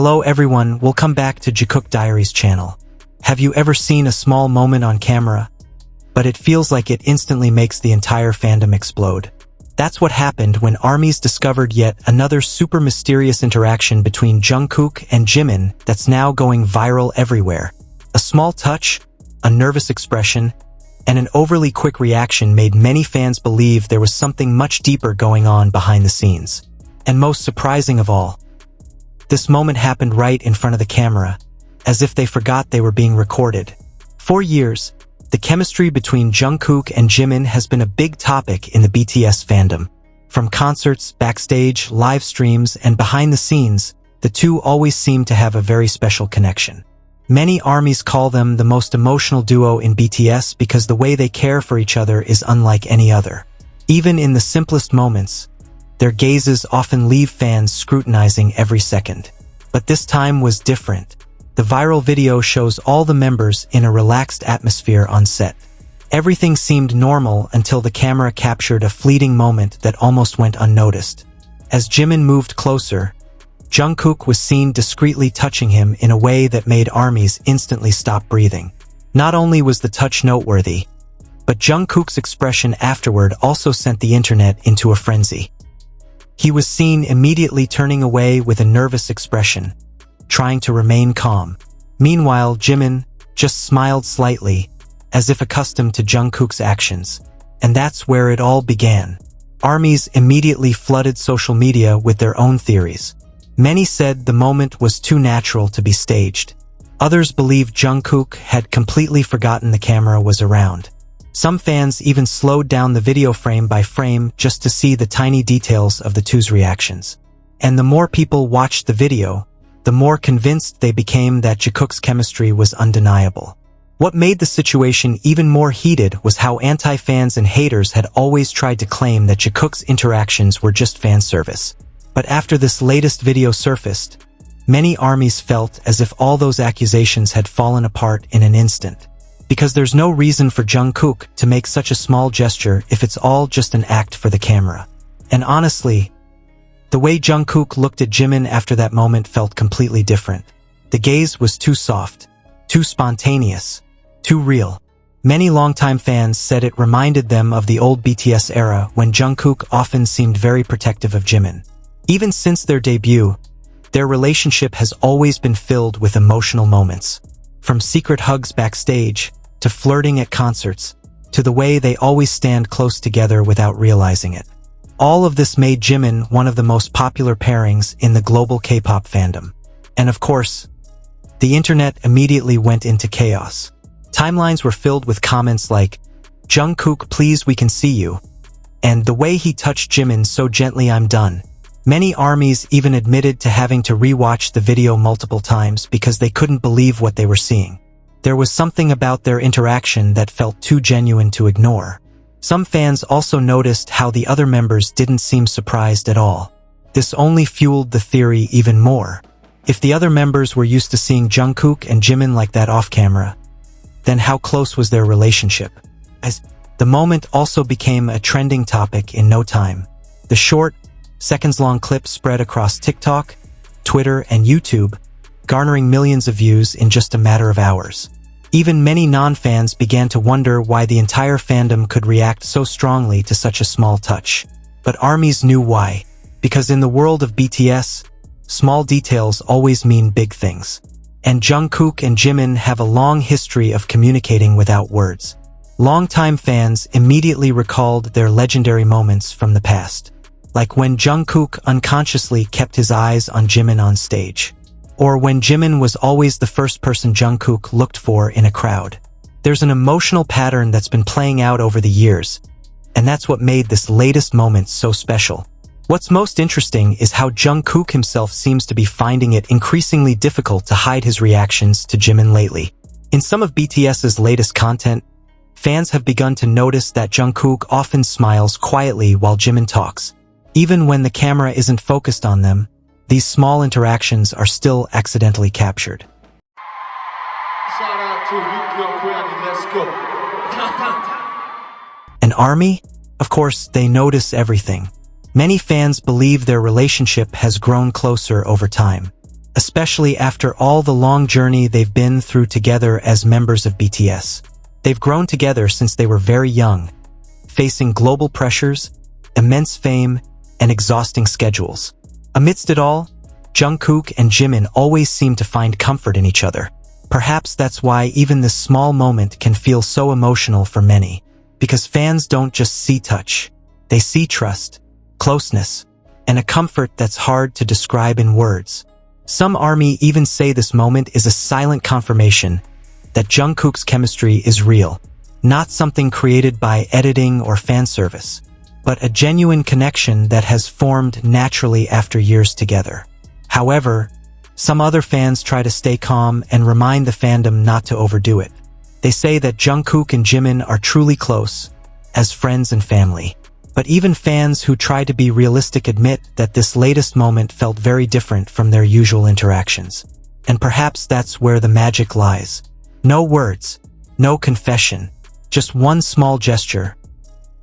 Hello everyone, welcome back to Jikook Diaries channel. Have you ever seen a small moment on camera, but it feels like it instantly makes the entire fandom explode? That's what happened when ARMYs discovered yet another super mysterious interaction between Jungkook and Jimin that's now going viral everywhere. A small touch, a nervous expression, and an overly quick reaction made many fans believe there was something much deeper going on behind the scenes. And most surprising of all, this moment happened right in front of the camera, as if they forgot they were being recorded. For years, the chemistry between Jungkook and Jimin has been a big topic in the BTS fandom. From concerts, backstage, live streams, and behind the scenes, the two always seem to have a very special connection. Many ARMYs call them the most emotional duo in BTS because the way they care for each other is unlike any other. Even in the simplest moments, their gazes often leave fans scrutinizing every second. But this time was different. The viral video shows all the members in a relaxed atmosphere on set. Everything seemed normal until the camera captured a fleeting moment that almost went unnoticed. As Jimin moved closer, Jungkook was seen discreetly touching him in a way that made ARMYs instantly stop breathing. Not only was the touch noteworthy, but Jungkook's expression afterward also sent the internet into a frenzy. He was seen immediately turning away with a nervous expression, trying to remain calm. Meanwhile, Jimin just smiled slightly, as if accustomed to Jungkook's actions. And that's where it all began. ARMYs immediately flooded social media with their own theories. Many said the moment was too natural to be staged. Others believed Jungkook had completely forgotten the camera was around. Some fans even slowed down the video frame by frame just to see the tiny details of the two's reactions. And the more people watched the video, the more convinced they became that Jikook's chemistry was undeniable. What made the situation even more heated was how anti-fans and haters had always tried to claim that Jikook's interactions were just fan service. But after this latest video surfaced, many ARMYs felt as if all those accusations had fallen apart in an instant. Because there's no reason for Jungkook to make such a small gesture if it's all just an act for the camera. And honestly, the way Jungkook looked at Jimin after that moment felt completely different. The gaze was too soft, too spontaneous, too real. Many longtime fans said it reminded them of the old BTS era when Jungkook often seemed very protective of Jimin. Even since their debut, their relationship has always been filled with emotional moments. From secret hugs backstage, to flirting at concerts, to the way they always stand close together without realizing it. All of this made Jimin one of the most popular pairings in the global K-pop fandom. And of course, the internet immediately went into chaos. Timelines were filled with comments like, "Jungkook, please, we can see you," and "The way he touched Jimin so gently, I'm done." Many ARMYs even admitted to having to re-watch the video multiple times because they couldn't believe what they were seeing. There was something about their interaction that felt too genuine to ignore. Some fans also noticed how the other members didn't seem surprised at all. This only fueled the theory even more. If the other members were used to seeing Jungkook and Jimin like that off-camera, then how close was their relationship? As the moment also became a trending topic in no time. The short, seconds-long clip spread across TikTok, Twitter, and YouTube, garnering millions of views in just a matter of hours. Even many non-fans began to wonder why the entire fandom could react so strongly to such a small touch. But ARMYs knew why. Because in the world of BTS, small details always mean big things. And Jungkook and Jimin have a long history of communicating without words. Longtime fans immediately recalled their legendary moments from the past. Like when Jungkook unconsciously kept his eyes on Jimin on stage. Or when Jimin was always the first person Jungkook looked for in a crowd. There's an emotional pattern that's been playing out over the years, and that's what made this latest moment so special. What's most interesting is how Jungkook himself seems to be finding it increasingly difficult to hide his reactions to Jimin lately. In some of BTS's latest content, fans have begun to notice that Jungkook often smiles quietly while Jimin talks. Even when the camera isn't focused on them, these small interactions are still accidentally captured. Shout out to Jungkook, let's go. An ARMY? Of course, they notice everything. Many fans believe their relationship has grown closer over time. especially after all the long journey they've been through together as members of BTS. They've grown together since they were very young, facing global pressures, immense fame, and exhausting schedules. Amidst it all, Jungkook and Jimin always seem to find comfort in each other. Perhaps that's why even this small moment can feel so emotional for many, because fans don't just see touch, they see trust, closeness, and a comfort that's hard to describe in words. Some ARMY even say this moment is a silent confirmation that Jungkook's chemistry is real, not something created by editing or fan service, but a genuine connection that has formed naturally after years together. However, some other fans try to stay calm and remind the fandom not to overdo it. They say that Jungkook and Jimin are truly close, as friends and family. But even fans who try to be realistic admit that this latest moment felt very different from their usual interactions. And perhaps that's where the magic lies. No words, no confession, just one small gesture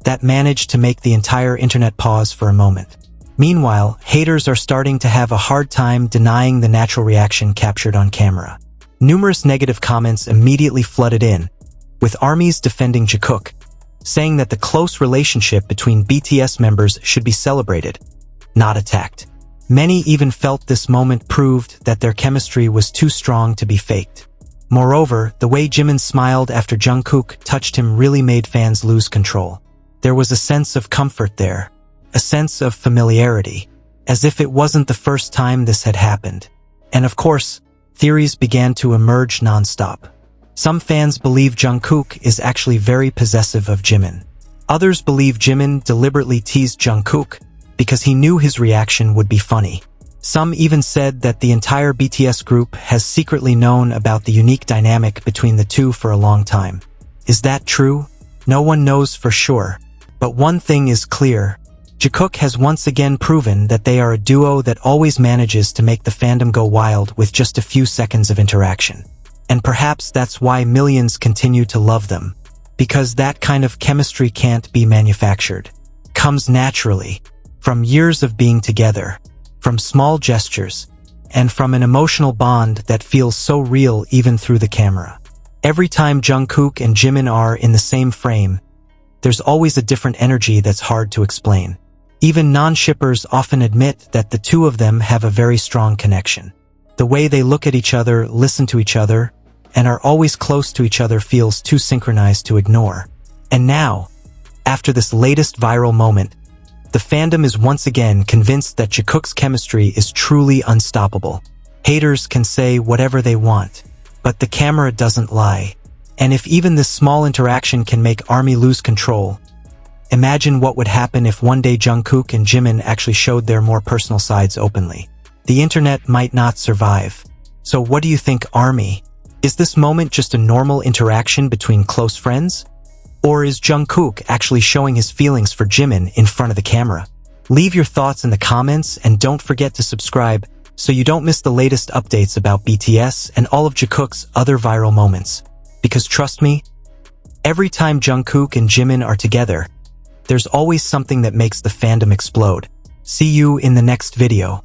that managed to make the entire internet pause for a moment. Meanwhile, haters are starting to have a hard time denying the natural reaction captured on camera. Numerous negative comments immediately flooded in, with ARMYs defending Jikook, saying that the close relationship between BTS members should be celebrated, not attacked. Many even felt this moment proved that their chemistry was too strong to be faked. Moreover, the way Jimin smiled after Jungkook touched him really made fans lose control. There was a sense of comfort there, a sense of familiarity, as if it wasn't the first time this had happened. And of course, theories began to emerge nonstop. Some fans believe Jungkook is actually very possessive of Jimin. Others believe Jimin deliberately teased Jungkook because he knew his reaction would be funny. Some even said that the entire BTS group has secretly known about the unique dynamic between the two for a long time. Is that true? No one knows for sure. But one thing is clear. Jikook has once again proven that they are a duo that always manages to make the fandom go wild with just a few seconds of interaction. And perhaps that's why millions continue to love them. Because that kind of chemistry can't be manufactured. Comes naturally, from years of being together, from small gestures, and from an emotional bond that feels so real even through the camera. Every time Jungkook and Jimin are in the same frame, there's always a different energy that's hard to explain. Even non-shippers often admit that the two of them have a very strong connection. The way they look at each other, listen to each other, and are always close to each other feels too synchronized to ignore. And now, after this latest viral moment, the fandom is once again convinced that Jikook's chemistry is truly unstoppable. Haters can say whatever they want, but the camera doesn't lie. And if even this small interaction can make ARMY lose control, imagine what would happen if one day Jungkook and Jimin actually showed their more personal sides openly. The internet might not survive. So what do you think, ARMY? Is this moment just a normal interaction between close friends? Or is Jungkook actually showing his feelings for Jimin in front of the camera? Leave your thoughts in the comments and don't forget to subscribe so you don't miss the latest updates about BTS and all of Jikook's other viral moments. Because trust me, every time Jungkook and Jimin are together, there's always something that makes the fandom explode. See you in the next video.